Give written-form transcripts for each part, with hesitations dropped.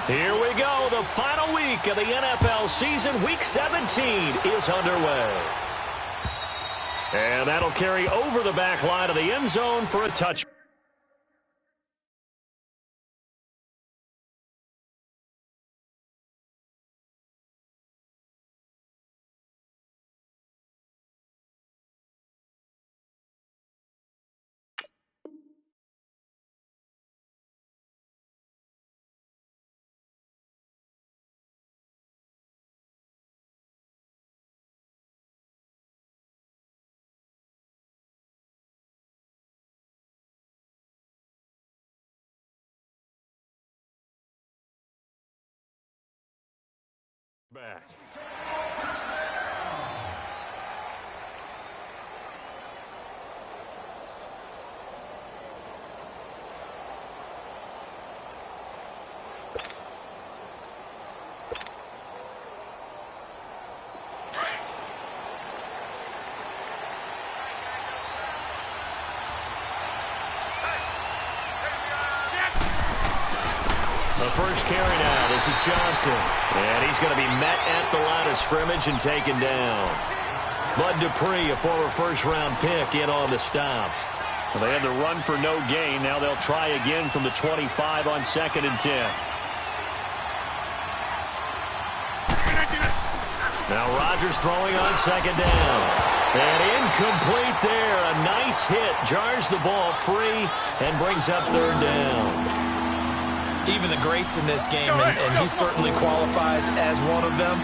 Here we go. The final week of the NFL season. Week 17 is underway. And that'll carry over the back line of the end zone for a touchback. Back. The first carry now. This is Johnson. And he's going to be met at the line of scrimmage and taken down. Bud Dupree, a former first-round pick, in on the stop. Well, they had the run for no gain. Now they'll try again from the 25 on 2nd and 10. Now Rodgers throwing on 2nd down. And incomplete there. A nice hit. Jars the ball free and brings up 3rd down. Even the greats in this game, and he certainly qualifies as one of them,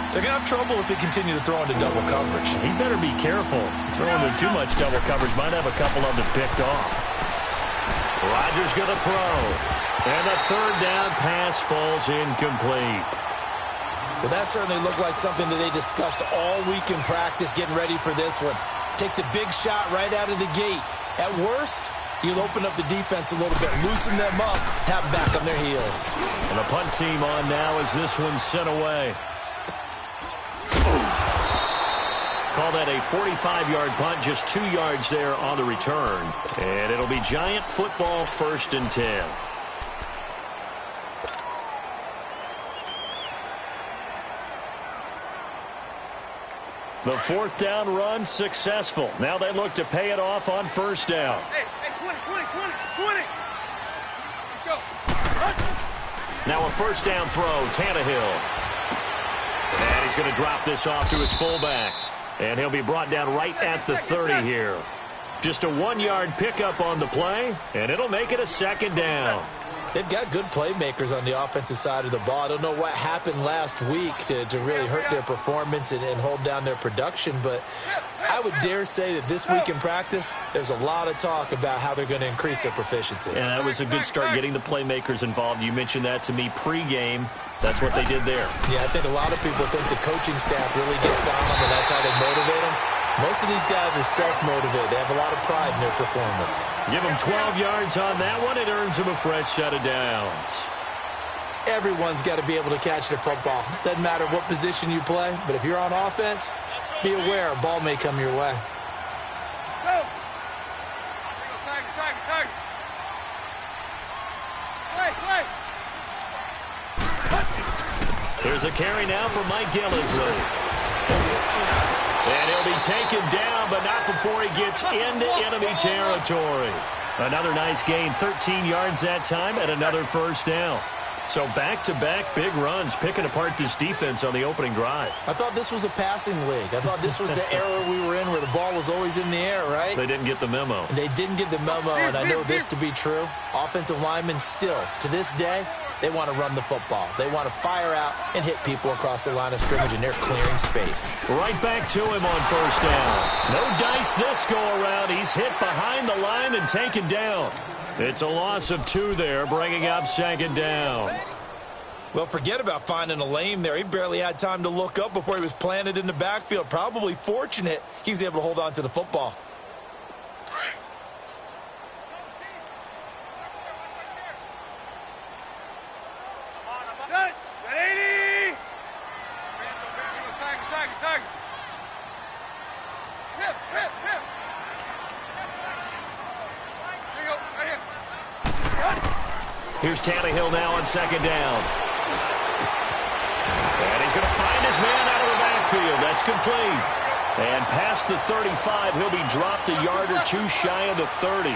they're going to have trouble if they continue to throw into double coverage. He better be careful. Throwing into too much double coverage might have a couple of them picked off. Rodgers going to throw. And the 3rd down pass falls incomplete. Well, that certainly looked like something that they discussed all week in practice getting ready for this one. Take the big shot right out of the gate. At worst, you'll open up the defense a little bit, loosen them up, have them back on their heels. And the punt team on now as this one's sent away. Call that a 45-yard punt, just 2 yards there on the return. And it'll be Giant football, 1st and 10. The 4th down run successful. Now they look to pay it off on 1st down. Hey, 20. Let's go. Now a 1st down throw, Tannehill. And he's going to drop this off to his fullback. And he'll be brought down right at the 30 here. Just a 1-yard pickup on the play, and it'll make it a 2nd down. They've got good playmakers on the offensive side of the ball. I don't know what happened last week to really hurt their performance and hold down their production, but I would dare say that this week in practice, there's a lot of talk about how they're going to increase their proficiency. And that was a good start getting the playmakers involved. You mentioned that to me pregame. That's what they did there. Yeah, I think a lot of people think the coaching staff really gets on them, and that's how they motivate them. Most of these guys are self-motivated. They have a lot of pride in their performance. Give them 12 yards on that one. It earns them a fresh set of downs. Everyone's got to be able to catch the football. Doesn't matter what position you play, but if you're on offense, be aware a ball may come your way. Go. Target. Play. There's a carry now for Mike Gillisley. And he'll be taken down, but not before he gets into enemy territory. Another nice gain, 13 yards that time, and another 1st down. So back-to-back big runs, picking apart this defense on the opening drive. I thought this was a passing league. I thought this was the era we were in where the ball was always in the air, right? They didn't get the memo. They didn't get the memo, and I know this to be true. Offensive linemen still, to this day, they want to run the football. They want to fire out and hit people across the line of scrimmage, and they're clearing space. Right back to him on 1st down. No dice this go-around. He's hit behind the line and taken down. It's a loss of 2 there, bringing up 2nd down. Well, forget about finding a lane there. He barely had time to look up before he was planted in the backfield. Probably fortunate he was able to hold on to the football. Here's Tannehill now on 2nd down. He's going to find his man out of the backfield. That's complete. And past the 35, he'll be dropped a yard or two shy of the 30.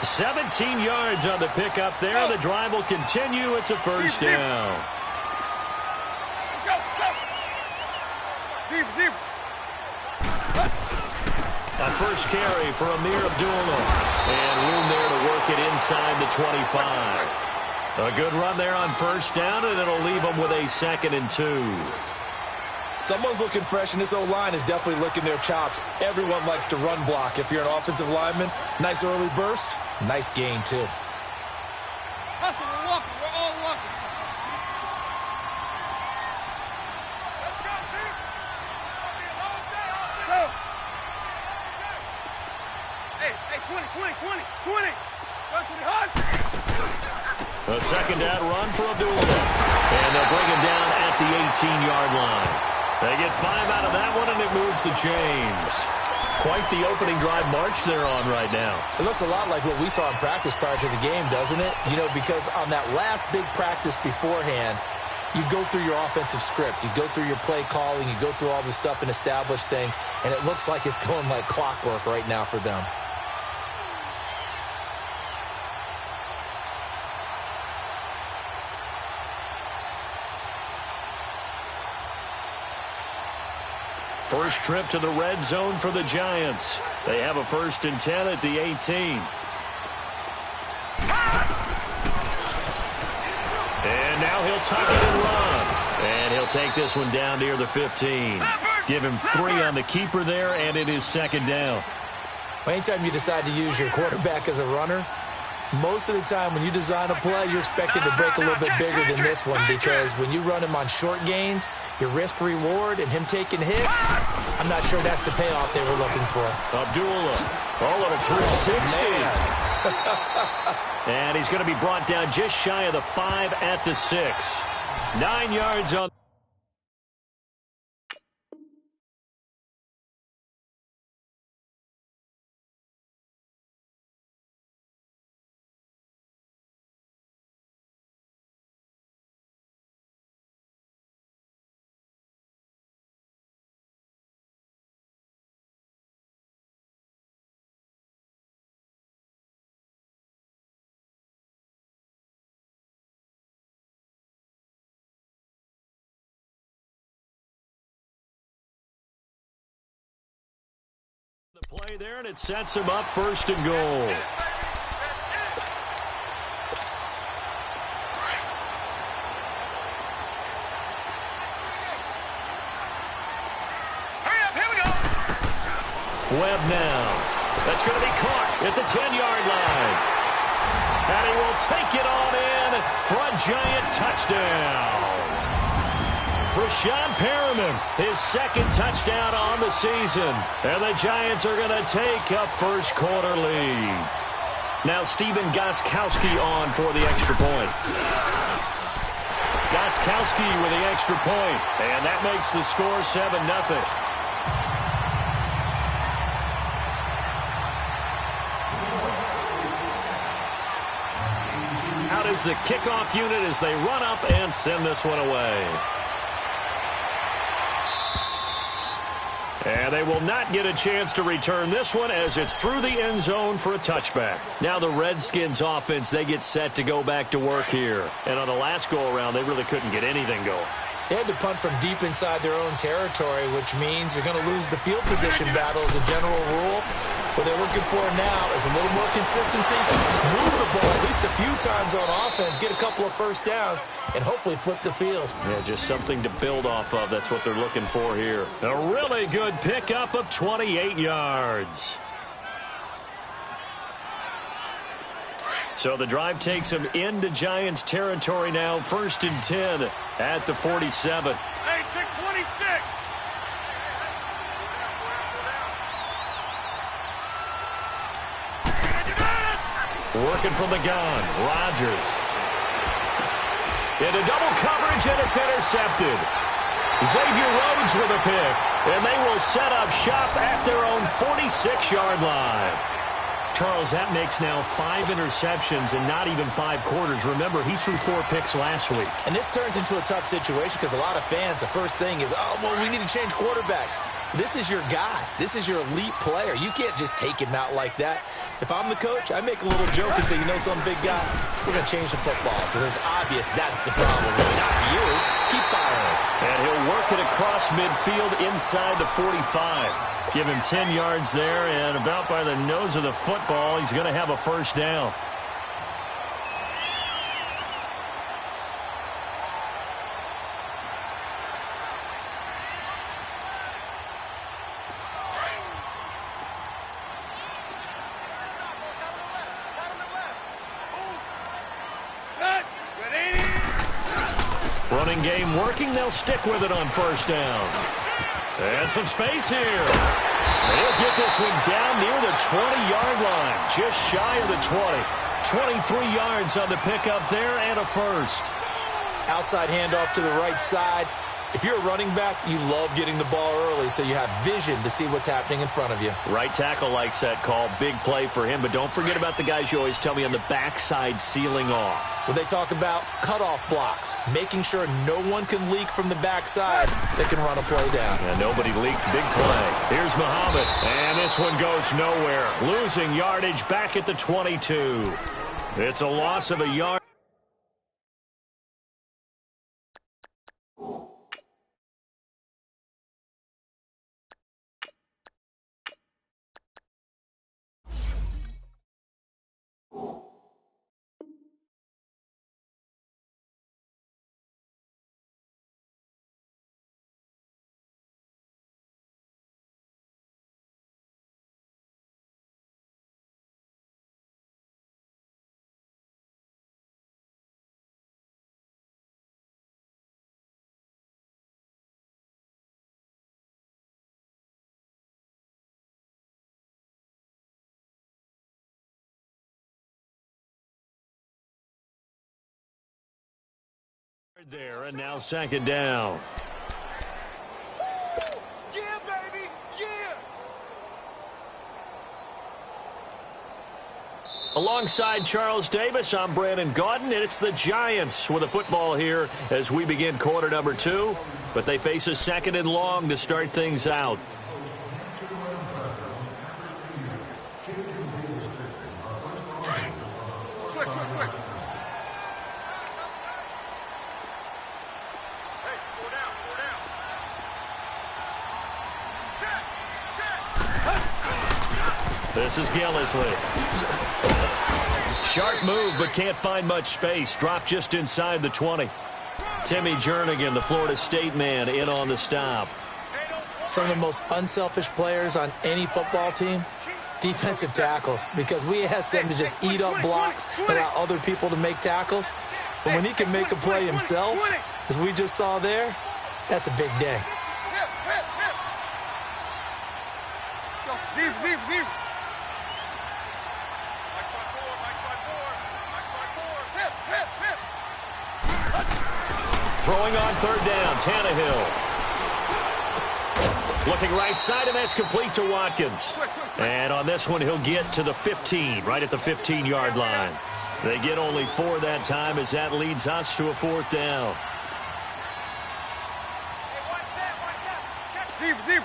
17 yards on the pickup there. The drive will continue. It's a first down. A first carry for Amir Abdullah. And room there to work it inside the 25. A good run there on first down, and it'll leave them with a 2nd and 2. Someone's looking fresh, and this O-line is definitely licking their chops. Everyone likes to run block. If you're an offensive lineman, nice early burst, nice gain, too. Hustle, we're walking. We're all walking. Let's go, dude. Go. Hey, 20. Go to the hard. A second down run for Abdullah. And they'll bring him down at the 18-yard line. They get 5 out of that one, and it moves the chains. Quite the opening drive march they're on right now. It looks a lot like what we saw in practice prior to the game, doesn't it? You know, because on that last big practice beforehand, you go through your offensive script. You go through your play calling. You go through all the stuff and establish things, and it looks like it's going like clockwork right now for them. First trip to the red zone for the Giants. They have a 1st and 10 at the 18. And now he'll tuck it and run. And he'll take this one down near the 15. Give him 3 on the keeper there, and it is 2nd down. Anytime you decide to use your quarterback as a runner, most of the time when you design a play, you're expected to break a little bit bigger than this one, because when you run him on short gains, your risk-reward and him taking hits, I'm not sure that's the payoff they were looking for. Abdullah, all of a 360. And he's going to be brought down just shy of the 5 at the 6. 9 yards on. The play there, and it sets him up 1st and goal. Hurry up, here we go. Webb now. That's going to be caught at the 10-yard line. And he will take it on in for a Giant touchdown. Rashawn Perriman, his 2nd touchdown on the season. And the Giants are going to take a first-quarter lead. Now Stephen Gostkowski on for the extra point. Gostkowski with the extra point. And that makes the score 7-0. Out is the kickoff unit as they run up and send this one away. And they will not get a chance to return this one as it's through the end zone for a touchback. Now the Redskins offense, they get set to go back to work here. And on the last go-around, they really couldn't get anything going. They had to punt from deep inside their own territory, which means they're going to lose the field position battle as a general rule. What they're looking for now is a little more consistency, move the ball at least a few times on offense, get a couple of first downs, and hopefully flip the field. Yeah, just something to build off of. That's what they're looking for here. A really good pickup of 28 yards. So the drive takes them into Giants territory now. 1st and 10 at the 47. Hey, check 26. Working from the gun, Rodgers. Into double coverage, and it's intercepted. Xavier Rhodes with a pick, and they will set up shop at their own 46-yard line. Charles, that makes now 5 interceptions and not even 5 quarters. Remember, he threw 4 picks last week. And this turns into a tough situation because a lot of fans, the first thing is, oh, well, we need to change quarterbacks. This is your guy. This is your elite player. You can't just take him out like that. If I'm the coach, I make a little joke and say, you know some big guy, we're going to change the football. So it's obvious that's the problem. It's not you. Keep firing. And he'll work it across midfield inside the 45. Give him 10 yards there, and about by the nose of the football, he's going to have a first down. Running game working. They'll stick with it on first down. And some space here. They'll get this one down near the 20-yard line. Just shy of the 20. 23 yards on the pickup there and a first. Outside handoff to the right side. If you're a running back, you love getting the ball early so you have vision to see what's happening in front of you. Right tackle likes that call. Big play for him. But don't forget about the guys you always tell me on the backside sealing off. When they talk about cutoff blocks, making sure no one can leak from the backside that can run a play down. And nobody leaked. Big play. Here's Muhammad. And this one goes nowhere. Losing yardage back at the 22. It's a loss of a yard. There, and now second down. Yeah, baby, yeah. Alongside Charles Davis, I'm Brandon Gaudin, and it's the Giants with a football here as we begin quarter number 2. But they face a second and long to start things out. Quick. This is Gillisley. Sharp move, but can't find much space. Dropped just inside the 20. Timmy Jernigan, the Florida State man, in on the stop. Some of the most unselfish players on any football team, defensive tackles, because we ask them to just eat up blocks and allow other people to make tackles. But when he can make a play himself, as we just saw there, that's a big day. Zero. Throwing on third down, Tannehill. Looking right side, and that's complete to Watkins. And on this one, he'll get to the 15, right at the 15-yard line. They get only 4 that time as that leads us to a fourth down. Zero.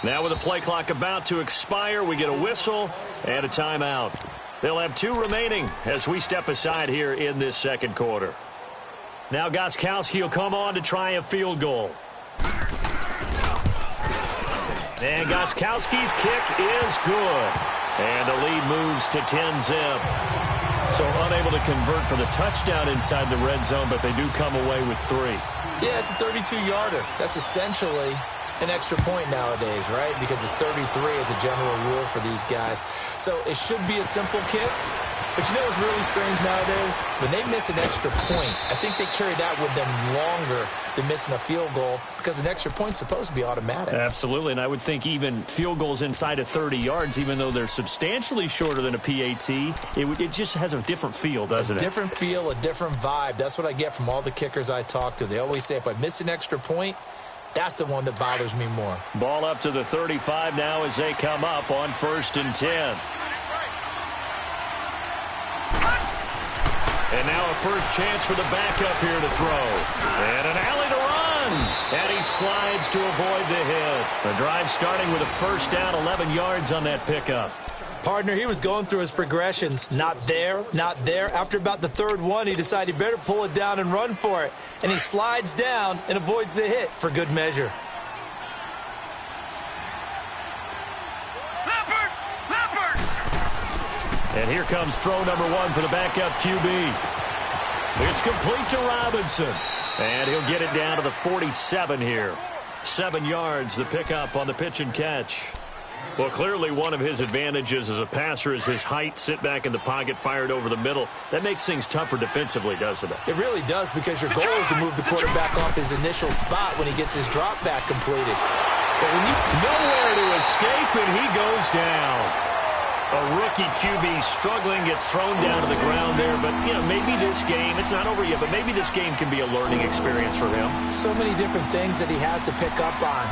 Now with the play clock about to expire, we get a whistle and a timeout. They'll have 2 remaining as we step aside here in this second quarter. Now Gostkowski will come on to try a field goal. And Gostkowski's kick is good. And the lead moves to 10-zip. So unable to convert for the touchdown inside the red zone, but they do come away with 3. Yeah, it's a 32-yarder. That's essentially an extra point nowadays, right? Because it's 33 as a general rule for these guys. So it should be a simple kick, But you know what's really strange nowadays? When they miss an extra point, I think they carry that with them longer than missing a field goal because an extra point's supposed to be automatic. Absolutely, and I would think even field goals inside of 30 yards, even though they're substantially shorter than a PAT, it just has a different feel, doesn't it? A different feel, a different vibe. That's what I get from all the kickers I talk to. They always say if I miss an extra point, that's the one that bothers me more. Ball up to the 35 now as they come up on 1st and 10. And now a first chance for the backup here to throw. And an alley to run. And he slides to avoid the hit. The drive starting with a first down, 11 yards on that pickup. Partner, he was going through his progressions. Not there, not there. After about the third one, he decided he better pull it down and run for it. And he slides down and avoids the hit for good measure. And here comes throw number 1 for the backup QB. It's complete to Robinson. And he'll get it down to the 47 here. 7 yards, the pickup on the pitch and catch. Well, clearly one of his advantages as a passer is his height. Sit back in the pocket, fired over the middle. That makes things tougher defensively, doesn't it? It really does, because your goal is to move the quarterback off his initial spot when he gets his drop back completed. But when you nowhere to escape, and he goes down. A rookie QB struggling, gets thrown down to the ground there. But, you know, maybe this game, it's not over yet, but maybe this game can be a learning experience for him. So many different things that he has to pick up on.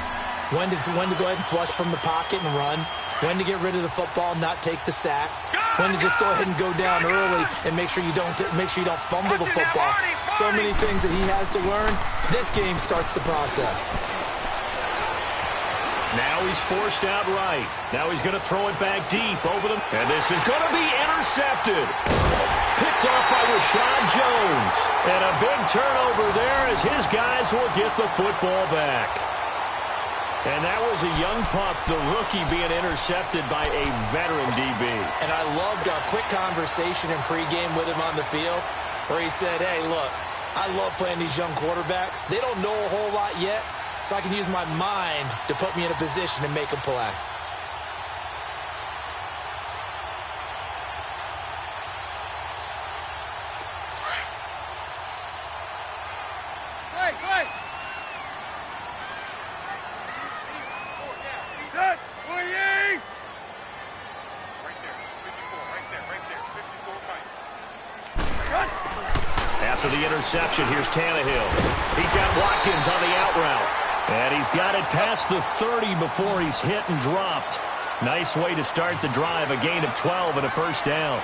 When to go ahead and flush from the pocket and run. When to get rid of the football, not take the sack. When to just go ahead and go down early and make sure you don't fumble the football. So many things that he has to learn. This game starts the process. Now he's forced out right. Now he's going to throw it back deep over them. And this is going to be intercepted. Picked off by Rashad Jones. And a big turnover there as his guys will get the football back. And that was a young pup, the rookie, being intercepted by a veteran DB. And I loved our quick conversation in pregame with him on the field where he said, hey, look, I love playing these young quarterbacks. They don't know a whole lot yet. So I can use my mind to put me in a position to make a play. Play. Set. Right there. 54 right. After the interception, here's Tannehill. He's got Watkins on the out route. And he's got it past the 30 before he's hit and dropped. Nice way to start the drive, a gain of 12 and a first down.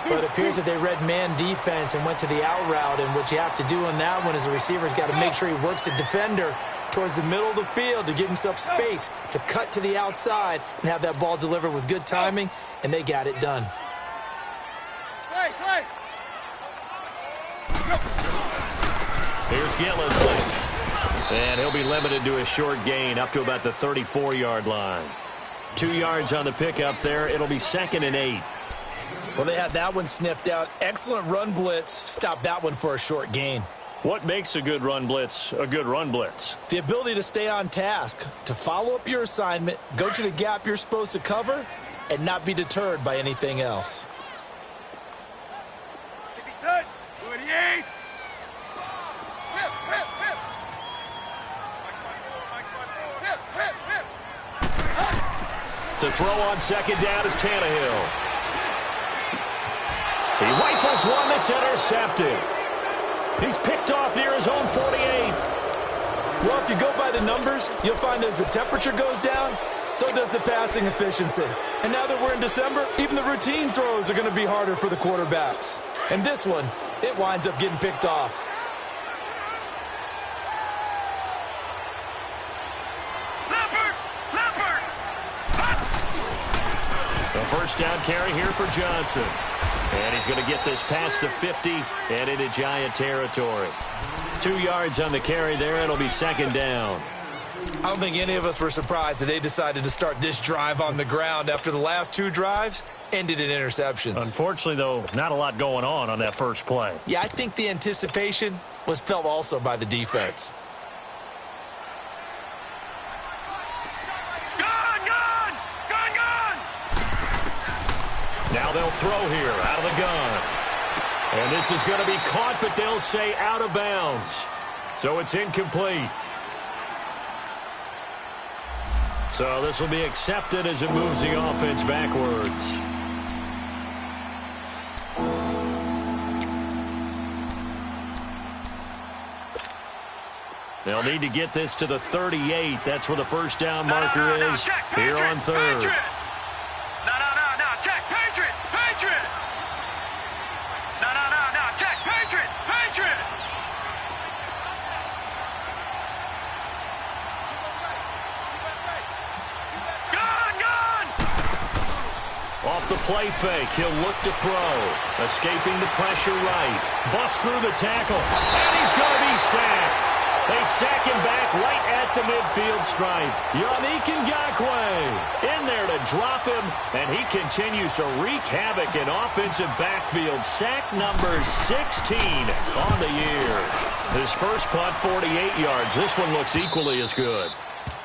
But it appears that they read man defense and went to the out route, and what you have to do on that one is the receiver's got to make sure he works the defender towards the middle of the field to give himself space to cut to the outside and have that ball delivered with good timing, and they got it done. Play. Here's Gillis. And he'll be limited to a short gain up to about the 34-yard line. 2 yards on the pickup there. It'll be 2nd and 8. Well, they had that one sniffed out. Excellent run blitz. Stop that one for a short gain. What makes a good run blitz a good run blitz? The ability to stay on task, to follow up your assignment, go to the gap you're supposed to cover, and not be deterred by anything else. 28. To throw on 2nd down is Tannehill. He rifles one that's intercepted. He's picked off near his own 48. Well, if you go by the numbers, you'll find as the temperature goes down, so does the passing efficiency. And now that we're in December, even the routine throws are going to be harder for the quarterbacks. And this one, it winds up getting picked off. A first down carry here for Johnson. And he's going to get this past the 50 and into Giant territory. 2 yards on the carry there. It'll be 2nd down. I don't think any of us were surprised that they decided to start this drive on the ground after the last 2 drives ended in interceptions. Unfortunately, though, not a lot going on that first play. Yeah, I think the anticipation was felt also by the defense. Now they'll throw here out of the gun. And this is going to be caught, but they'll say out of bounds. So it's incomplete. So this will be accepted as it moves the offense backwards. They'll need to get this to the 38. That's where the first down marker is here on third. No, check, Patriot, Patriot. No, check, Patriot, Patriot. Gun. Off the play fake, he'll look to throw. Escaping the pressure right. Busts through the tackle, and he's going to be sacked. They sack him back right at the midfield stripe. Yannick Ngakoue in there to drop him, and he continues to wreak havoc in offensive backfield. Sack number 16 on the year. His first punt, 48 yards. This one looks equally as good.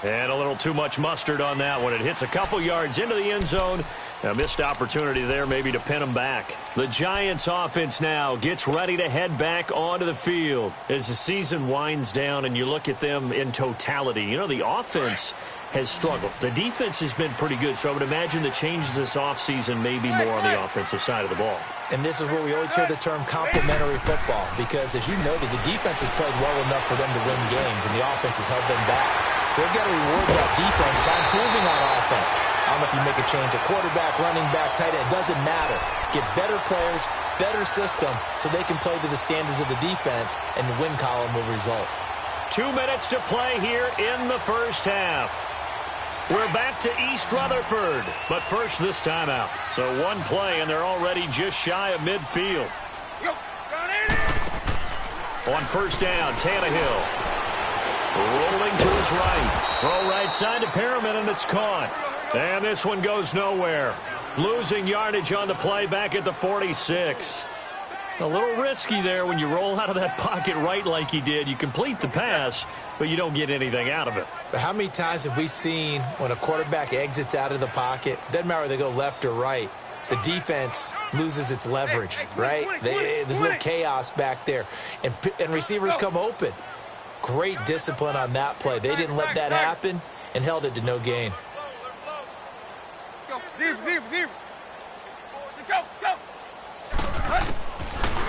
And a little too much mustard on that one. It hits a couple yards into the end zone. A missed opportunity there maybe to pin him back. The Giants offense now gets ready to head back onto the field. As the season winds down and you look at them in totality, you know, the offense has struggled. The defense has been pretty good, so I would imagine the changes this offseason may be more on the offensive side of the ball. And this is where we always hear the term complementary football, because as you noted, the defense has played well enough for them to win games, and the offense has held them back. So they've got to reward that defense by improving on offense. I don't know if you make a change at quarterback, running back, tight end. It doesn't matter. Get better players, better system, so they can play to the standards of the defense, and the win column will result. 2 minutes to play here in the first half. We're back to East Rutherford, but first this timeout. So one play, and they're already just shy of midfield. On first down, Tannehill. Rolling to his right. Throw right side to Perriman, and it's caught. And this one goes nowhere. Losing yardage on the play back at the 46. A little risky there when you roll out of that pocket right like he did. You complete the pass, but you don't get anything out of it. But how many times have we seen when a quarterback exits out of the pocket, doesn't matter whether they go left or right, the defense loses its leverage, right? There's a little chaos back there, and receivers come open. Great discipline on that play. They didn't let that happen and held it to no gain. Zero. Go.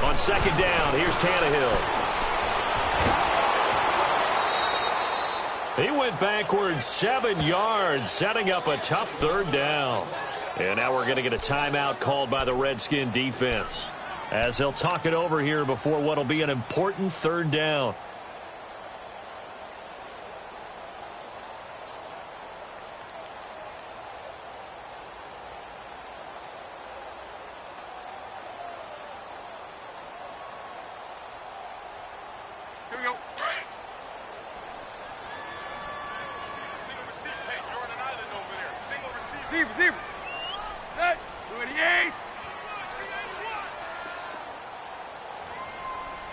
On second down, here's Tannehill. He went backwards 7 yards, setting up a tough third down. And now we're going to get a timeout called by the Redskin defense, as they'll talk it over here before what will be an important third down. Zero. Hey, 28.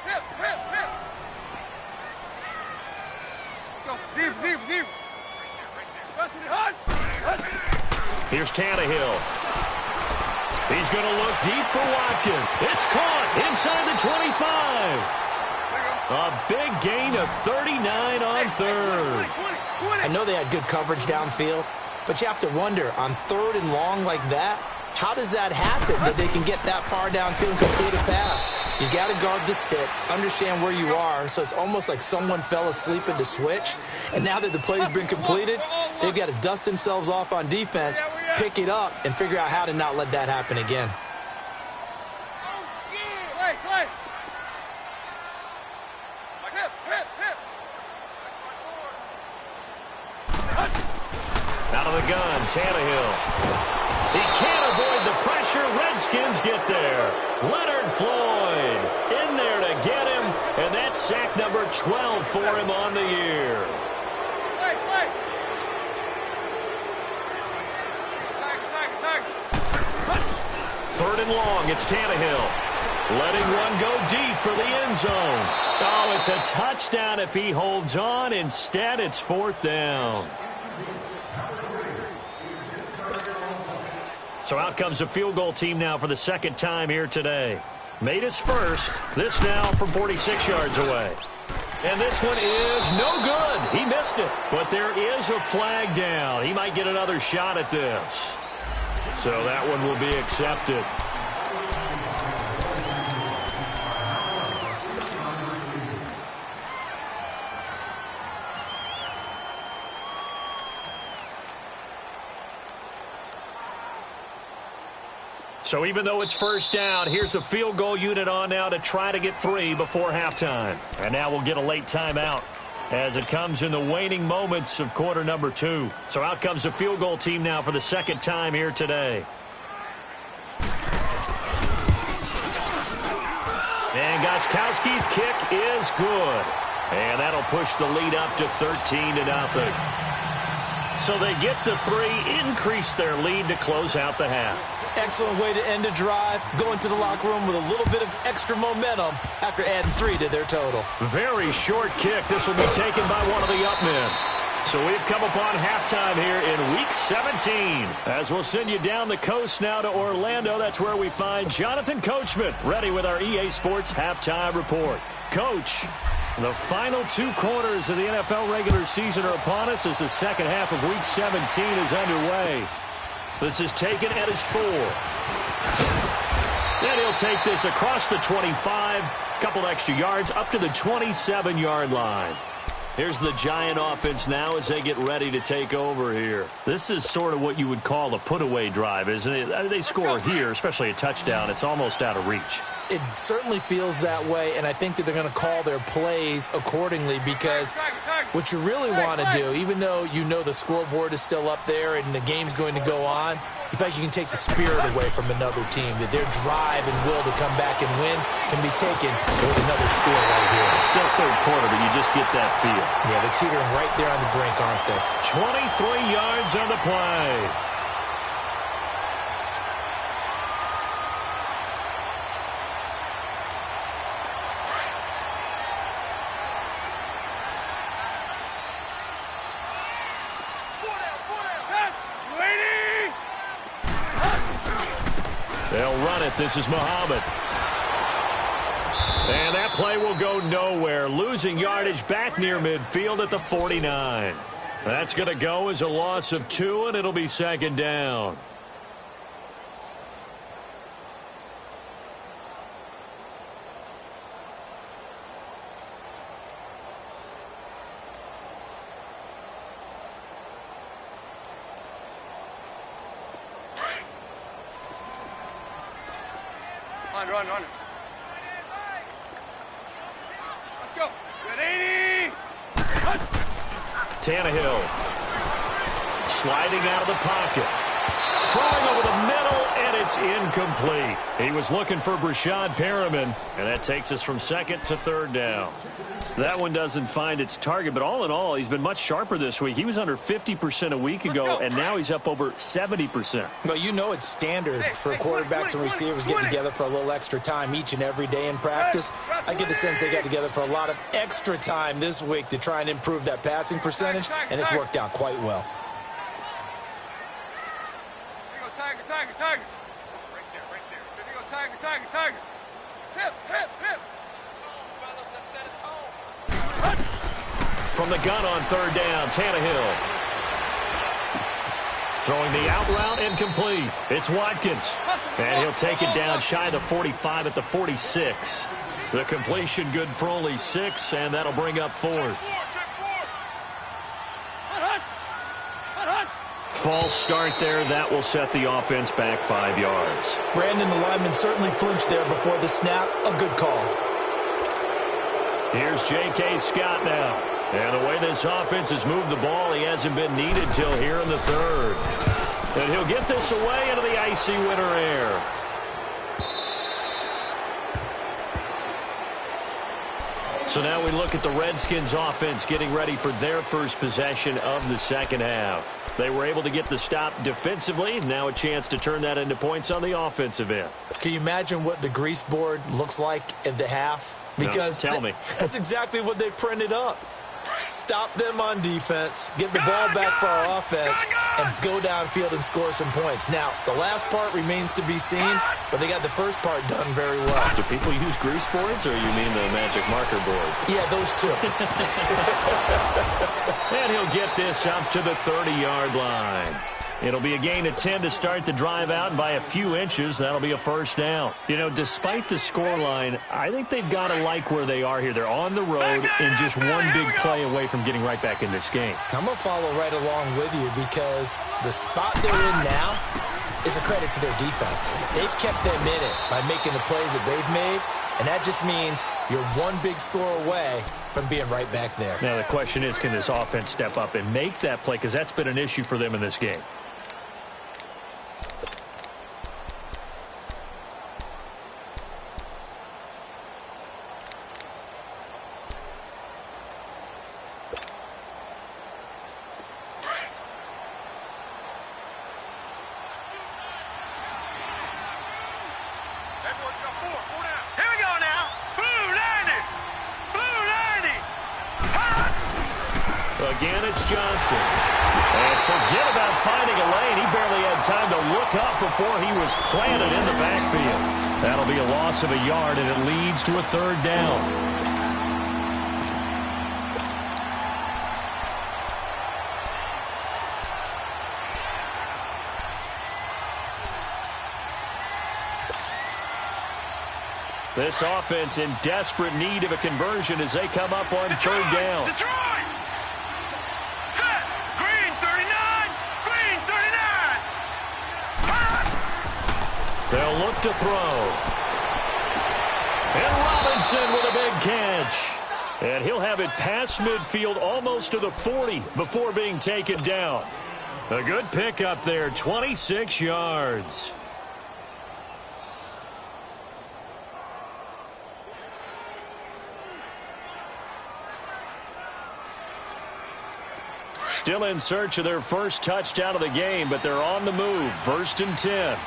Hip. Go, zero. Here's Tannehill. He's going to look deep for Watkins. It's caught inside the 25. A big gain of 39 on third. I know they had good coverage downfield, but you have to wonder, on third and long like that, how does that happen that they can get that far downfield and complete a pass? You got to guard the sticks, understand where you are, so it's almost like someone fell asleep at the switch, and now that the play's been completed, they've got to dust themselves off on defense, pick it up, and figure out how to not let that happen again. Play. Out of the gun, Tannehill. He can't avoid the pressure. Redskins get there. Leonard Floyd in there to get him, and that's sack number 12 for him on the year. Play. Third and long, it's Tannehill. Letting one go deep for the end zone. Oh, it's a touchdown if he holds on. Instead, it's fourth down. So out comes the field goal team now for the second time here today. Made his first. This now from 46 yards away. And this one is no good. He missed it. But there is a flag down. He might get another shot at this. So that one will be accepted. So even though it's first down, here's the field goal unit on now to try to get 3 before halftime. And now we'll get a late timeout as it comes in the waning moments of quarter number 2. So out comes the field goal team now for the second time here today. And Gostkowski's kick is good. And that'll push the lead up to 13-0. So they get the 3, increase their lead to close out the half. Excellent way to end a drive, going to the locker room with a little bit of extra momentum after adding 3 to their total. Very short kick. This will be taken by one of the up men. So we've come upon halftime here in Week 17. As we'll send you down the coast now to Orlando. That's where we find Jonathan Coachman ready with our EA Sports Halftime Report. Coach, the final 2 quarters of the NFL regular season are upon us as the second half of Week 17 is underway. This is taken at his 4. Then he'll take this across the 25, couple extra yards up to the 27-yard line. Here's the Giant offense now as they get ready to take over here. This is sort of what you would call a put-away drive, isn't it? They score here, especially a touchdown. It's almost out of reach. It certainly feels that way, and I think that they're going to call their plays accordingly because what you really want to do, even though you know the scoreboard is still up there and the game's going to go on, in fact, you can take the spirit away from another team, that their drive and will to come back and win can be taken with another score right here. Still third quarter, but you just get that feel. Yeah, they're teetering right there on the brink, aren't they? 23 yards on the play. They'll run it. This is Muhammad. And that play will go nowhere. Losing yardage back near midfield at the 49. That's going to go as a loss of 2, and it'll be second down. Run. Let's go. Good 80. Tannehill sliding out of the pocket. Throwing over the middle, and it's incomplete. He was looking for Brashad Perriman, and that takes us from second to third down. That one doesn't find its target, but all in all, he's been much sharper this week. He was under 50% a week ago, and now he's up over 70%. Well, you know it's standard for quarterbacks and receivers getting together for a little extra time each and every day in practice. I get the sense they got together for a lot of extra time this week to try and improve that passing percentage, and it's worked out quite well. Tiger. Right there. There you go, Tiger. Hip. From the gun on third down, Tannehill. Throwing the out route incomplete. It's Watkins. And he'll take it down shy of the 45 at the 46. The completion good for only 6, and that'll bring up 4th. False start there. That will set the offense back 5 yards. Brandon, the lineman certainly flinched there before the snap. A good call. Here's J.K. Scott now. And the way this offense has moved the ball, he hasn't been needed till here in the third. And he'll get this away into the icy winter air. So now we look at the Redskins offense getting ready for their first possession of the second half. They were able to get the stop defensively. Now a chance to turn that into points on the offensive end. Can you imagine what the grease board looks like at the half? Because no, tell me. That's exactly what they printed up. Stop them on defense, get the ball back for our offense, and go downfield and score some points. Now, the last part remains to be seen, but they got the first part done very well. Do people use grease boards, or you mean the magic marker boards? Yeah, those two. And he'll get this up to the 30-yard line. It'll be a gain of 10 to start the drive out, and by a few inches, that'll be a first down. You know, despite the scoreline, I think they've got to like where they are here. They're on the road and just one big play away from getting right back in this game. I'm going to follow right along with you because the spot they're in now is a credit to their defense. They've kept them in it by making the plays that they've made, and that just means you're one big score away from being right back there. Now, the question is, can this offense step up and make that play? Because that's been an issue for them in this game. Again, it's Johnson. And forget about finding a lane. He barely had time to look up before he was planted in the backfield. That'll be a loss of a yard, and it leads to a third down. This offense in desperate need of a conversion as they come up on third down. Detroit! Set! Green 39! Green 39! They'll look to throw. And Robinson with a big catch. And he'll have it past midfield almost to the 40 before being taken down. A good pickup there, 26 yards. Still in search of their first touchdown of the game, but they're on the move. First and 10.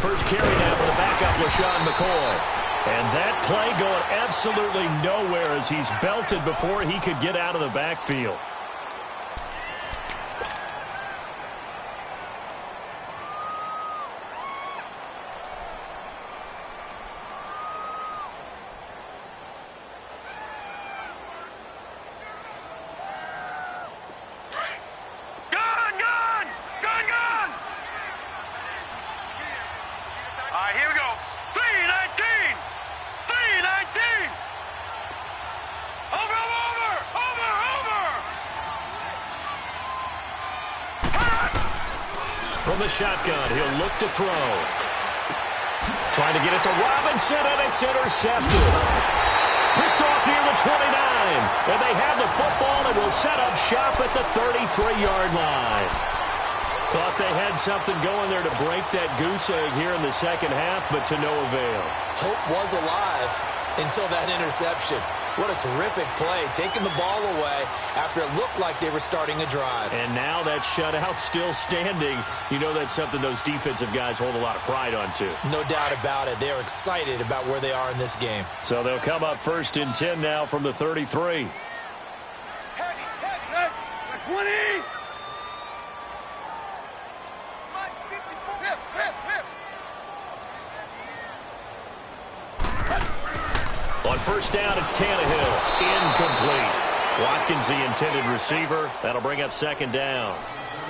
First carry now for the backup, LaShawn McCoy. And that play going absolutely nowhere as he's belted before he could get out of the backfield. From the shotgun, he'll look to throw. Trying to get it to Robinson, and it's intercepted. Picked off near the 29. And they have the football and will set up shop at the 33-yard line. Thought they had something going there to break that goose egg here in the second half, but to no avail. Hope was alive until that interception. What a terrific play, taking the ball away after it looked like they were starting a drive. And now that shutout still standing. You know that's something those defensive guys hold a lot of pride on, too. No doubt about it. They're excited about where they are in this game. So they'll come up first and 10 now from the 33. 20! On first down, it's Tannehill. Incomplete. Watkins, the intended receiver. That'll bring up second down.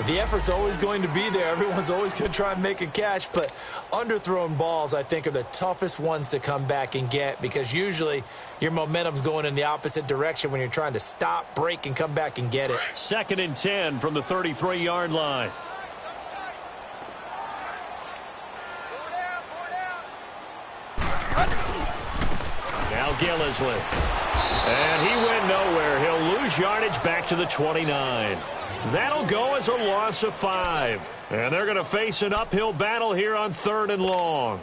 The effort's always going to be there. Everyone's always going to try and make a catch, but underthrown balls, I think, are the toughest ones to come back and get because usually your momentum's going in the opposite direction when you're trying to stop, break, and come back and get it. Second and 10 from the 33-yard line. Now Gillisley. And he went nowhere. He'll lose yardage back to the 29. That'll go as a loss of 5. And they're going to face an uphill battle here on third and long.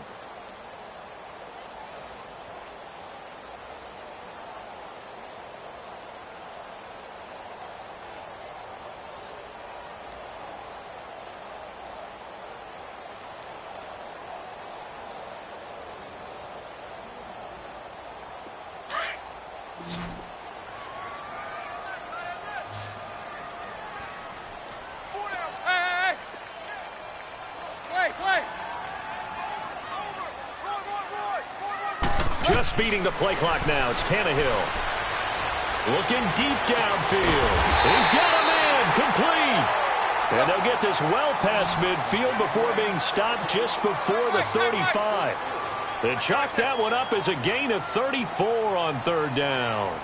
Just beating the play clock now. It's Tannehill. Looking deep downfield. He's got a man. Complete. And they'll get this well past midfield before being stopped just before the 35. They chalk that one up as a gain of 34 on third down.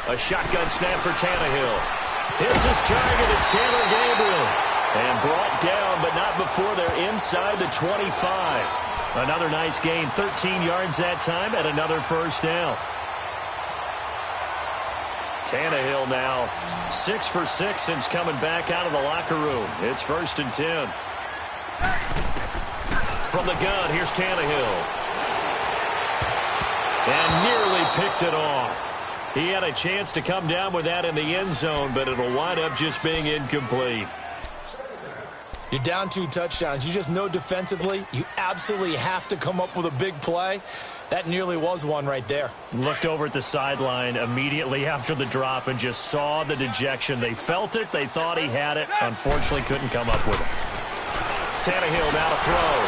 A shotgun snap for Tannehill. Hits his target. It's Taylor Gabriel. And brought down, but not before they're inside the 25. Another nice gain, 13 yards that time, and another first down. Tannehill now 6 for 6 since coming back out of the locker room. It's 1st and 10. From the gun, here's Tannehill. And nearly picked it off. He had a chance to come down with that in the end zone, but it'll wind up just being incomplete. You're down 2 touchdowns. You just know defensively you absolutely have to come up with a big play. That nearly was one right there. Looked over at the sideline immediately after the drop and just saw the dejection. They felt it. They thought he had it. Unfortunately, couldn't come up with it. Tannehill now to throw.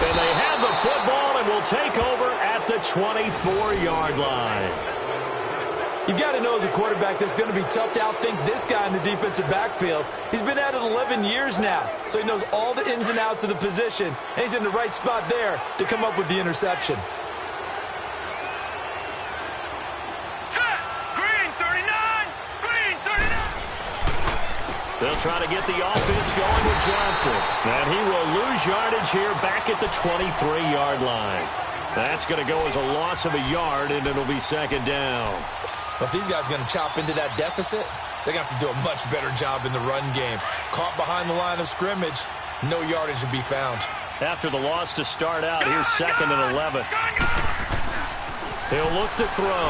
And they have the football and will take over at the 24-yard line. You've got to know as a quarterback that it's going to be tough to outthink this guy in the defensive backfield. He's been at it 11 years now, so he knows all the ins and outs of the position, and he's in the right spot there to come up with the interception. Green 39! Green 39! They'll try to get the offense going with Johnson. And he will lose yardage here back at the 23-yard line. That's going to go as a loss of a yard, and it'll be 2nd down. But if these guys are going to chop into that deficit, they're going to have to do a much better job in the run game. Caught behind the line of scrimmage, no yardage to be found. After the loss to start out, here's 2nd and 11. He'll look to throw.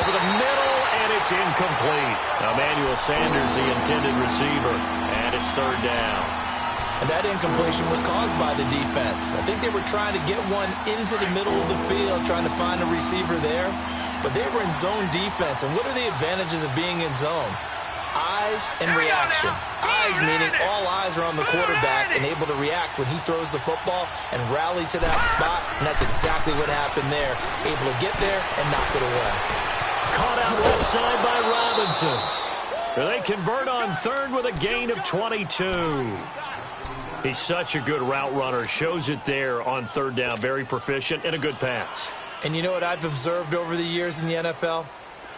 Over the middle, and it's incomplete. Emmanuel Sanders, the intended receiver, and it's 3rd down. And that incompletion was caused by the defense. I think they were trying to get one into the middle of the field, trying to find a receiver there. But they were in zone defense. And what are the advantages of being in zone? Eyes and reaction. Eyes meaning all eyes are on the quarterback and able to react when he throws the football and rally to that spot. And that's exactly what happened there. Able to get there and knock it away. Caught out left side by Robinson. They convert on 3rd with a gain of 22. He's such a good route runner. Shows it there on 3rd down. Very proficient and a good pass. And you know what I've observed over the years in the NFL?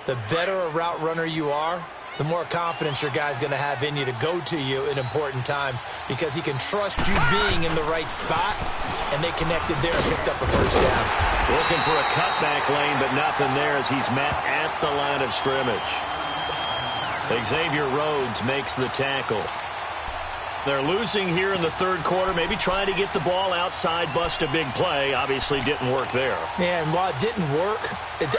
The better a route runner you are, the more confidence your guy's going to have in you to go to you in important times because he can trust you being in the right spot, and they connected there and picked up a 1st down. Looking for a cutback lane, but nothing there as he's met at the line of scrimmage. Xavier Rhodes makes the tackle. They're losing here in the 3rd quarter, maybe trying to get the ball outside, bust a big play. Obviously didn't work there. Yeah, and while it didn't work,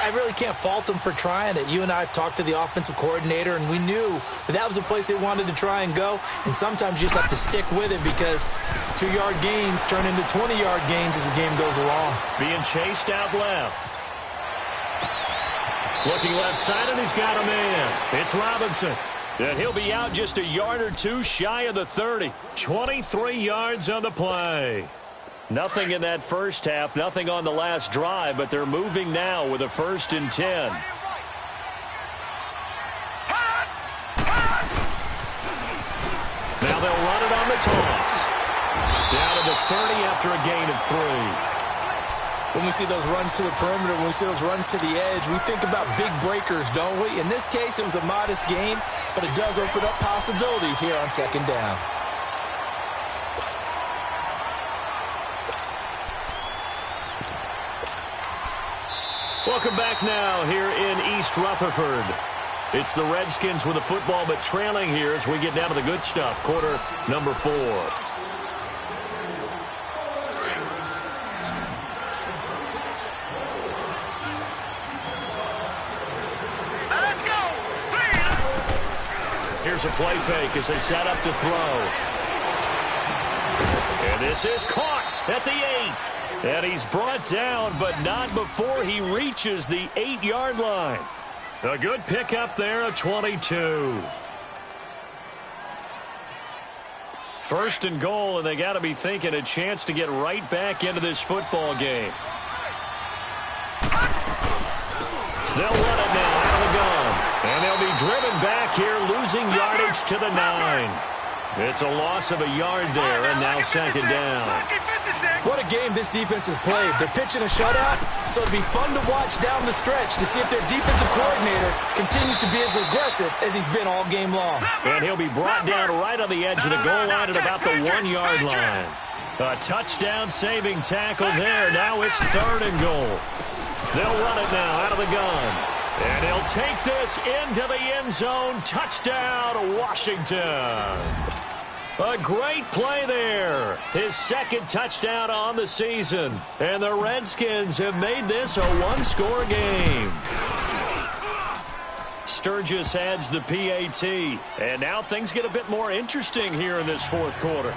I really can't fault them for trying it. You and I have talked to the offensive coordinator, and we knew that was a place they wanted to try and go. And sometimes you just have to stick with it because 2-yard gains turn into 20-yard gains as the game goes along. Being chased out left. Looking left side, and he's got a man. It's Robinson. And he'll be out just a yard or 2 shy of the 30. 23 yards on the play. Nothing in that first half, nothing on the last drive, but they're moving now with a 1st and 10. Now they'll run it on the toss. Down to the 30 after a gain of 3. When we see those runs to the perimeter, when we see those runs to the edge, we think about big breakers, don't we? In this case, it was a modest gain, but it does open up possibilities here on 2nd down. Welcome back now here in East Rutherford. It's the Redskins with the football, but trailing here as we get down to the good stuff. Quarter number 4. Here's a play fake as they set up to throw. And this is caught at the 8. And he's brought down, but not before he reaches the 8-yard line. A good pickup there, a 22. First and goal, and they got to be thinking a chance to get right back into this football game. They'll run it now out of the gun. And they'll be driven back here, losing yardage to the 9. It's a loss of a yard there, and now second down. What a game this defense has played. They're pitching a shutout, so it'll be fun to watch down the stretch to see if their defensive coordinator continues to be as aggressive as he's been all game long. And he'll be brought down right on the edge of the goal line at about the 1-yard line. A touchdown-saving tackle there. Now it's third and goal. They'll run it now out of the gun. And he'll take this into the end zone. Touchdown, Washington. A great play there. His second touchdown on the season. And the Redskins have made this a one-score game. Sturgis adds the PAT. And now things get a bit more interesting here in this fourth quarter.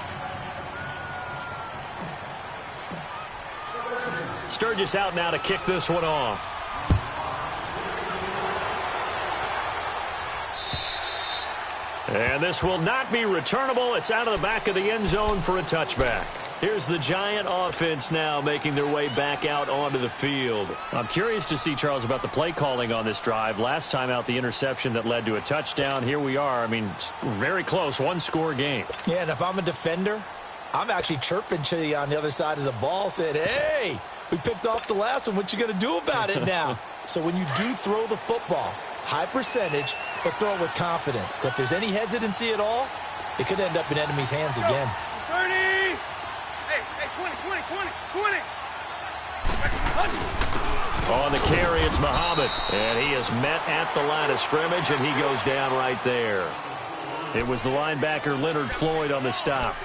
Sturgis out now to kick this one off. And this will not be returnable. It's out of the back of the end zone for a touchback. Here's the Giant offense now making their way back out onto the field. I'm curious to see, Charles, about the play calling on this drive. Last time out, the interception that led to a touchdown. Here we are. I mean, very close, one-score game. Yeah, and if I'm a defender, I'm actually chirping to you on the other side of the ball, saying, hey, we picked off the last one. What you going to do about it now? So when you do throw the football, high percentage, but throw it with confidence. Because if there's any hesitancy at all, it could end up in enemy's hands again. 30. Hey, 20. On the carry, it's Muhammad. And he is met at the line of scrimmage, and he goes down right there. It was the linebacker Leonard Floyd on the stop.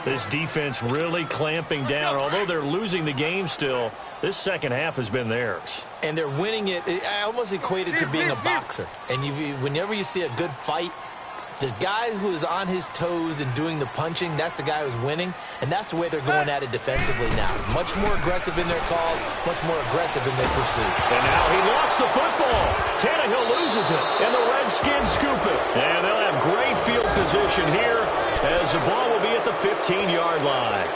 This defense really clamping down. Although they're losing the game still, this second half has been theirs. And they're winning it. I almost equate it to being a boxer. And whenever you see a good fight, the guy who is on his toes and doing the punching, that's the guy who's winning. And that's the way they're going at it defensively now. Much more aggressive in their calls, much more aggressive in their pursuit. And now he lost the football. Tannehill loses it, and the Redskins scoop it. And they'll have great field position here as the ball will be at the 15-yard line.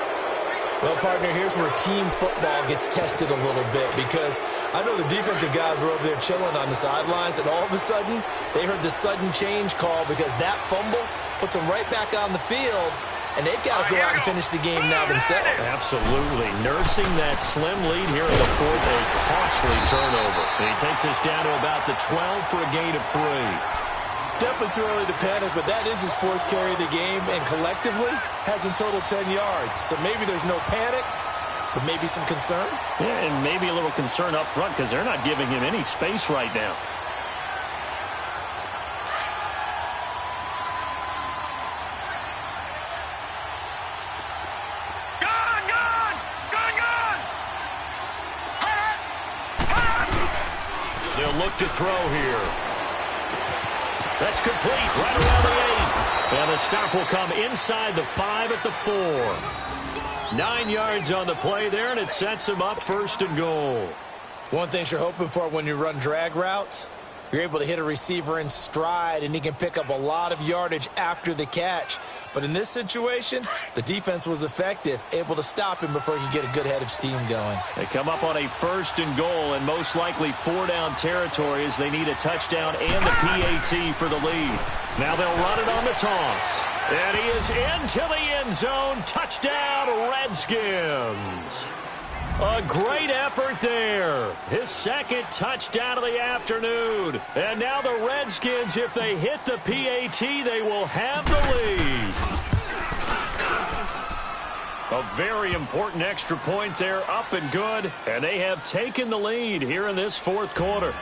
Well, partner, here's where team football gets tested a little bit, because I know the defensive guys were over there chilling on the sidelines, and all of a sudden, they heard the sudden change call because that fumble puts them right back on the field, and they've got to go out and finish the game now themselves. Absolutely. Nursing that slim lead here in the fourth, a costly turnover. And he takes us down to about the 12 for a gain of 3. Definitely too early to panic, but that is his fourth carry of the game, and collectively has in total 10 yards. So maybe there's no panic, but maybe some concern. Yeah, and maybe a little concern up front because they're not giving him any space right now. They'll look to throw here. That's complete, right around the 8. And the stop will come inside the 5 at the 4. 9 yards on the play there, and it sets him up first and goal. One thing you're hoping for when you run drag routes, you're able to hit a receiver in stride, and he can pick up a lot of yardage after the catch. But in this situation, the defense was effective, able to stop him before he could get a good head of steam going. They come up on a first and goal, and most likely 4-down territory as they need a touchdown and the PAT for the lead. Now they'll run it on the toss. And he is into the end zone. Touchdown, Redskins. A great effort there. His second touchdown of the afternoon. And now the Redskins, if they hit the PAT, they will have the lead. A very important extra point there, up and good. And they have taken the lead here in this fourth quarter.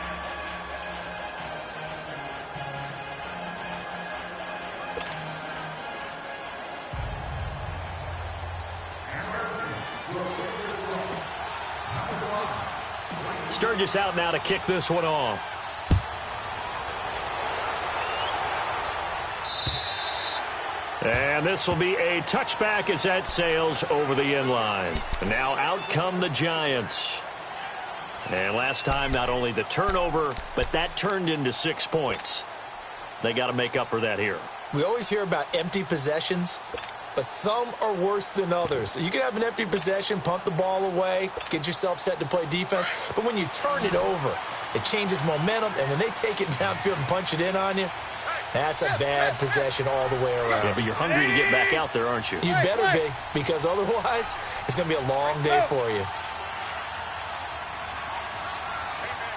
Sturgis out now to kick this one off. And this will be a touchback as that sails over the end line. And now out come the Giants. And last time, not only the turnover, but that turned into 6 points. They got to make up for that here. We always hear about empty possessions. but some are worse than others. You can have an empty possession, punt the ball away, get yourself set to play defense, but when you turn it over, it changes momentum, and when they take it downfield and punch it in on you, that's a bad possession all the way around. Yeah, but you're hungry to get back out there, aren't you? You better be, because otherwise it's going to be a long day for you.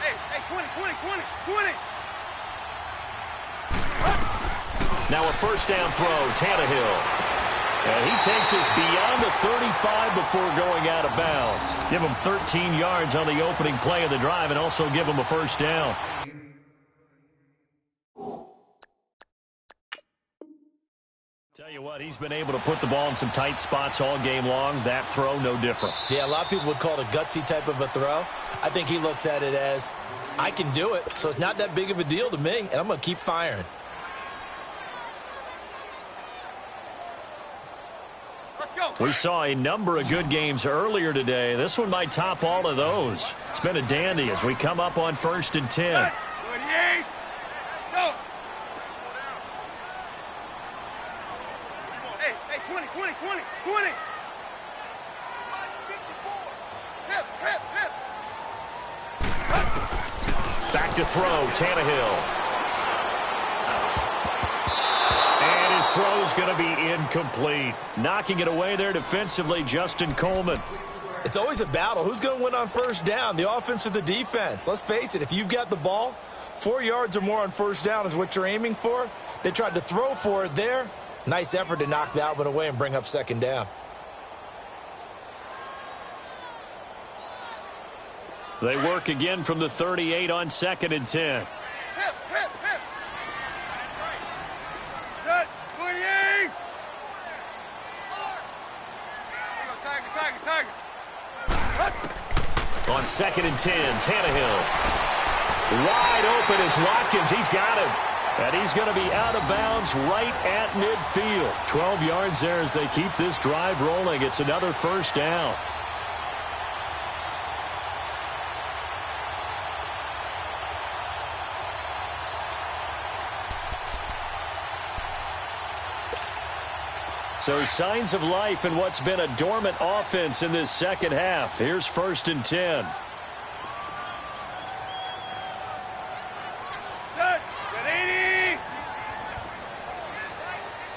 Hey, 20. Now a first down throw, Tannehill. And he takes us beyond the 35 before going out of bounds. Give him 13 yards on the opening play of the drive and also give him a first down. Tell you what, he's been able to put the ball in some tight spots all game long. That throw, no different. Yeah, a lot of people would call it a gutsy type of a throw. I think he looks at it as, I can do it, so it's not that big of a deal to me, and I'm going to keep firing. We saw a number of good games earlier today. This one might top all of those. It's been a dandy as we come up on 1st and 10. 28. Go. Hey, 20. Hip. Back to throw, Tannehill. And his throw's going to be incomplete. Knocking it away there defensively, Justin Coleman. It's always a battle. Who's going to win on first down, the offense or the defense? Let's face it, if you've got the ball, 4 yards or more on first down is what you're aiming for. They tried to throw for it there. Nice effort to knock that one away and bring up second down. They work again from the 38 on 2nd and 10. Hip. Good. 28. Tiger. On 2nd and 10, Tannehill. Wide open is Watkins. He's got him. And he's going to be out of bounds right at midfield. 12 yards there as they keep this drive rolling. It's another first down. So signs of life in what's been a dormant offense in this second half. Here's 1st and 10. Good. 80.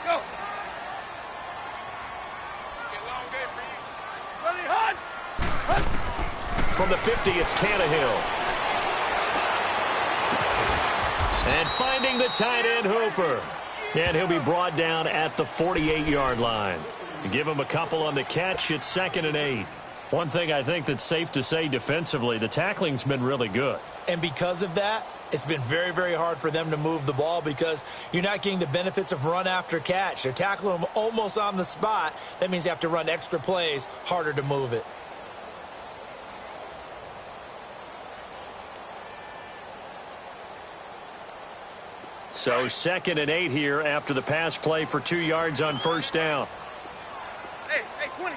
Go. Long game for you. Ready, hot. From the 50, it's Tannehill. And finding the tight end, Hooper. And he'll be brought down at the 48-yard line. Give him a couple on the catch. It's 2nd and 8. One thing I think that's safe to say defensively, the tackling's been really good. And because of that, it's been very, very hard for them to move the ball because you're not getting the benefits of run after catch. They're tackling them almost on the spot. That means they have to run extra plays, harder to move it. So 2nd and 8 here after the pass play for 2 yards on first down. Hey, 20.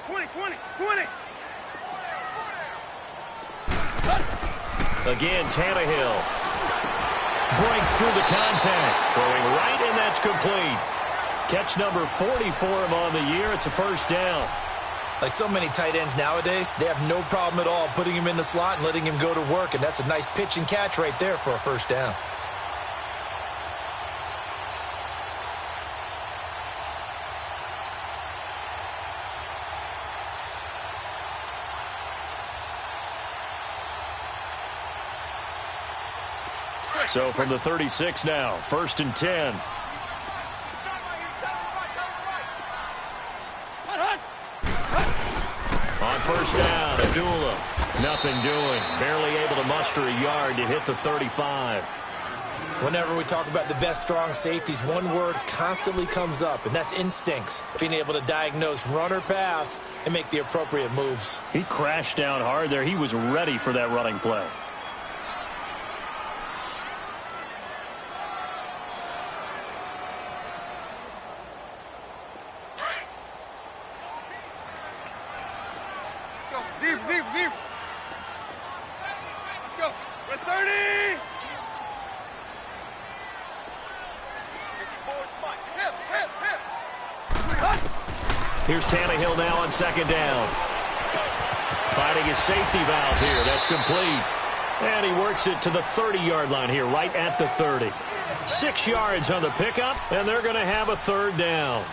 Again, Tannehill breaks through the contact. Throwing right, and that's complete. Catch number 40 for him on the year. It's a first down. Like so many tight ends nowadays, they have no problem at all putting him in the slot and letting him go to work, and that's a nice pitch and catch right there for a first down. So from the 36 now, 1st and 10. On first down, Abdullah. Nothing doing. Barely able to muster a yard to hit the 35. Whenever we talk about the best strong safeties, one word constantly comes up, and that's instincts. Being able to diagnose run or pass and make the appropriate moves. He crashed down hard there. He was ready for that running play. Zero. Let's go. We're 30. Here's Tannehill now on second down. Finding his safety valve here. That's complete. And he works it to the 30-yard line here, right at the 30. 6 yards on the pickup, and they're going to have a third down.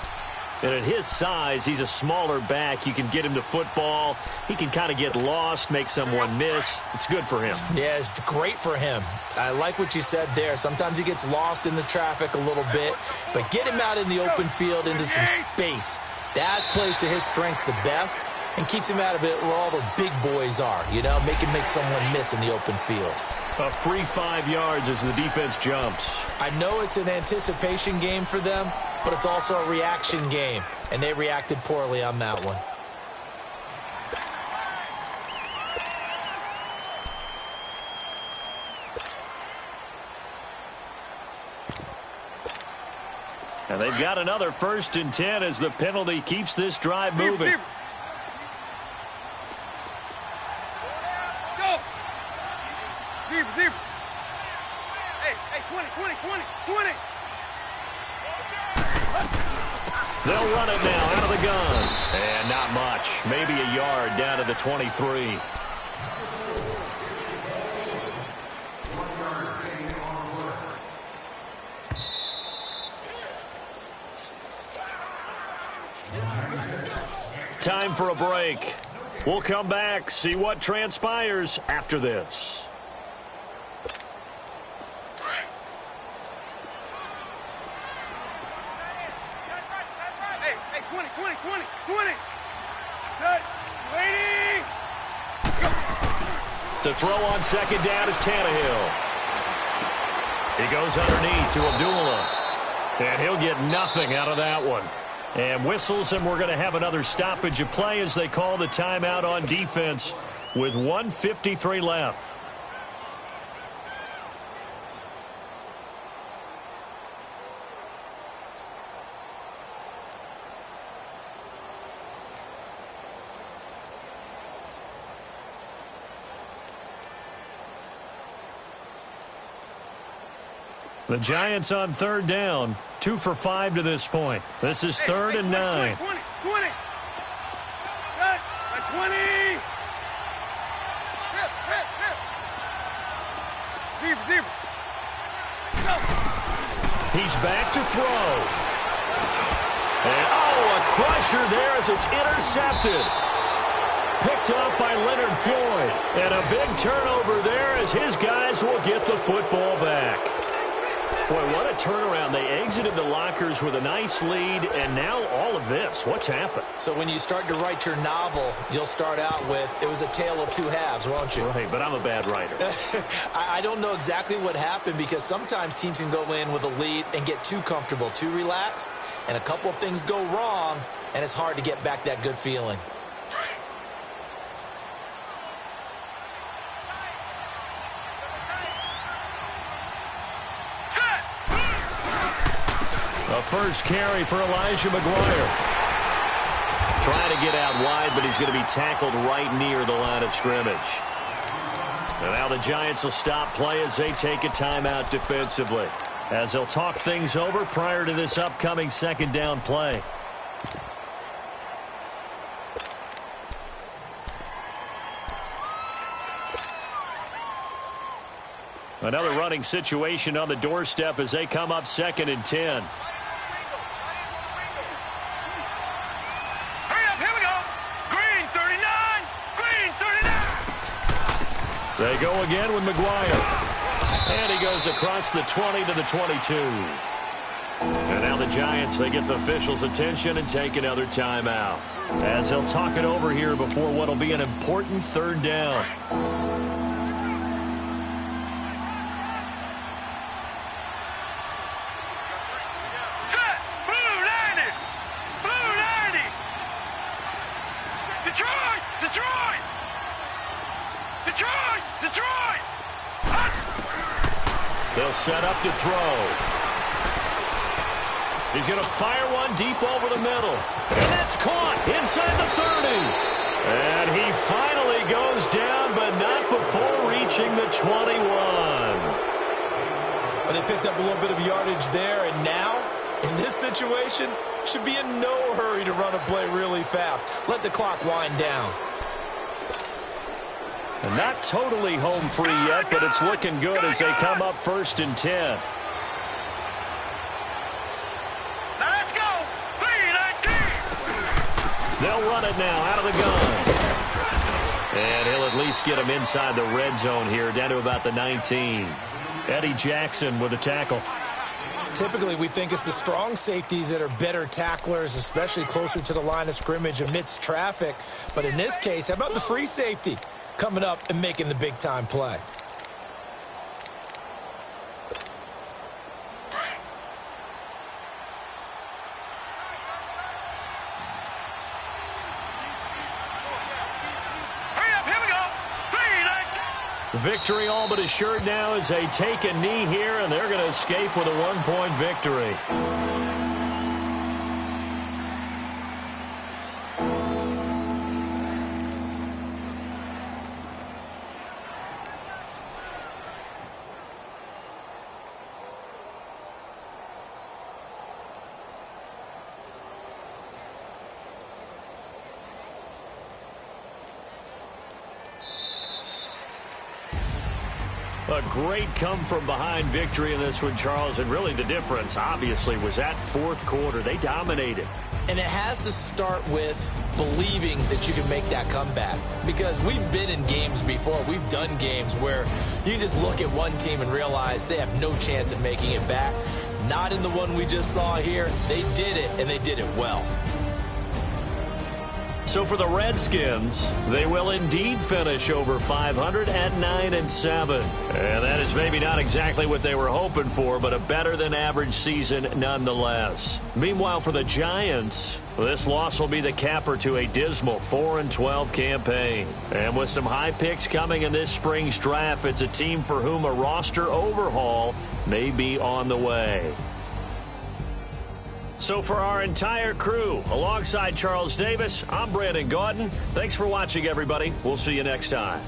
And at his size, he's a smaller back. You can get him to football. He can kind of get lost, make someone miss. It's good for him. Yeah, it's great for him. I like what you said there. Sometimes he gets lost in the traffic a little bit, but get him out in the open field into some space. That plays to his strengths the best and keeps him out of it where all the big boys are, you know, make someone miss in the open field. A free 5 yards as the defense jumps. I know it's an anticipation game for them, but it's also a reaction game, and they reacted poorly on that one. And they've got another 1st and 10 as the penalty keeps this drive moving. Go! Zebra. Hey, 20. They'll run it now out of the gun. And not much. Maybe a yard down to the 23. Time for a break. We'll come back, see what transpires after this. Hey, 20. Good. Waiting. To throw on second down is Tannehill. He goes underneath to Abdullah. And he'll get nothing out of that one. And whistles, and we're going to have another stoppage of play as they call the timeout on defense with 1:53 left. The Giants on third down, 2 for 5 to this point. This is 3rd and 9. 20. Good. 20. Zebra. Go. He's back to throw. And, a crusher there as it's intercepted. Picked up by Leonard Floyd. And a big turnover there as his guys will get the football back. Boy, what a turnaround. They exited the lockers with a nice lead, and now all of this. What's happened? So when you start to write your novel, you'll start out with, it was a tale of 2 halves, won't you? Right, but I'm a bad writer. I don't know exactly what happened because sometimes teams can go in with a lead and get too comfortable, too relaxed, and a couple of things go wrong, and it's hard to get back that good feeling. A first carry for Elijah McGuire. Trying to get out wide, but he's going to be tackled right near the line of scrimmage. And now the Giants will stop play as they take a timeout defensively, as they'll talk things over prior to this upcoming 2nd down play. Another running situation on the doorstep as they come up 2nd and 10. They go again with McGuire. And he goes across the 20 to the 22. And now the Giants, they get the officials' attention and take another timeout, as they'll talk it over here before what will be an important 3rd down. Set! Blue 90! Blue 90! Detroit! Detroit! Detroit! Detroit! They'll set up to throw. He's going to fire one deep over the middle. And that's caught inside the 30. And he finally goes down, but not before reaching the 21. But they picked up a little bit of yardage there, and now, in this situation, should be in no hurry to run a play really fast. Let the clock wind down. And not totally home free yet, but it's looking good as they come up 1st and 10. Now let's go. 3-19. They'll run it now out of the gun. And he'll at least get him inside the red zone here, down to about the 19. Eddie Jackson with a tackle. Typically, we think it's the strong safeties that are better tacklers, especially closer to the line of scrimmage amidst traffic. But in this case, how about the free safety coming up and making the big-time play? Victory all but assured now as they take a knee here, and they're going to escape with a 1-point victory. A great come-from-behind victory in this one, Charles, and really the difference, obviously, was that fourth quarter. They dominated. And it has to start with believing that you can make that comeback. Because we've been in games before. We've done games where you just look at one team and realize they have no chance of making it back. Not in the one we just saw here. They did it, and they did it well. So for the Redskins, they will indeed finish over 500 at 9-7. And that is maybe not exactly what they were hoping for, but a better-than-average season nonetheless. Meanwhile, for the Giants, this loss will be the capper to a dismal 4-12 campaign. And with some high picks coming in this spring's draft, it's a team for whom a roster overhaul may be on the way. So for our entire crew, alongside Charles Davis, I'm Brandon Gaudin. Thanks for watching, everybody. We'll see you next time.